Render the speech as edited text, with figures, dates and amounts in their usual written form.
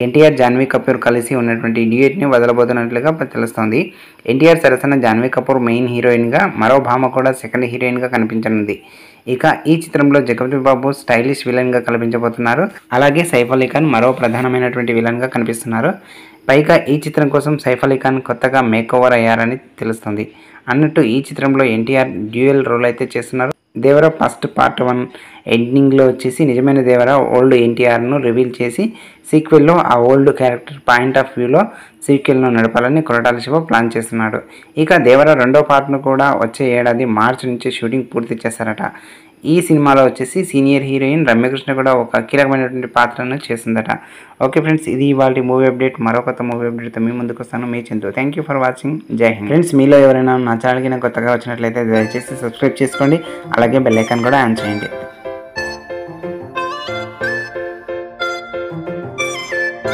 ఎన్టీఆర్ జాన్వీ కపూర్ కలిసి ఉన్నటువంటి డ్యూయట్ని వదలబోతున్నట్లుగా తెలుస్తోంది. ఎన్టీఆర్ సరసన జాన్వీ కపూర్ మెయిన్ హీరోయిన్గా, మరో భామ కూడా సెకండ్ హీరోయిన్గా కనిపించనుంది. ఇక ఈ చిత్రంలో జగపతి బాబు స్టైలిష్ విలన్గా కనిపించబోతున్నారు. అలాగే సైఫ్ అలీ ఖాన్ మరో ప్రధానమైనటువంటి విలన్గా కనిపిస్తున్నారు. పైగా ఈ చిత్రం కోసం సైఫ్ అలీ ఖాన్ కొత్తగా మేక్ ఓవర్ అయ్యారని తెలుస్తుంది. అన్నట్టు ఈ చిత్రంలో ఎన్టీఆర్ డ్యూయల్ రోల్ అయితే చేస్తున్నారు. దేవర ఫస్ట్ పార్ట్ 1 ఎండింగ్లో వచ్చేసి నిజమైన దేవర ఓల్డ్ ఎన్టీఆర్ను రివీల్ చేసి సీక్వెల్లో ఆ ఓల్డ్ క్యారెక్టర్ పాయింట్ ఆఫ్ వ్యూలో సీక్వెల్ను నడపాలని కొరటాల శివ ప్లాన్ చేస్తున్నాడు. ఇక దేవర రెండో పార్ట్ను కూడా వచ్చే ఏడాది మార్చి నుంచి షూటింగ్ పూర్తి చేశారట. ఈ సినిమాలో వచ్చేసి సీనియర్ హీరోయిన్ రమ్యకృష్ణ కూడా ఒక కీలకమైనటువంటి పాత్రను చేస్తుందట. ఓకే ఫ్రెండ్స్, ఇది ఇవాళ మూవీ అప్డేట్. మరో కొత్త మూవీ అప్డేట్తో మీ ముందుకు వస్తాను. మీ Chintu. Thank you for watching. జై హింద్. ఫ్రెండ్స్, మీలో ఎవరైనా నా ఛానల్కి కొత్తగా వచ్చినట్లయితే దయచేసి సబ్స్క్రైబ్ చేసుకోండి. అలాగే బెల్ ఐకాన్ కూడా ఆన్ చేయండి.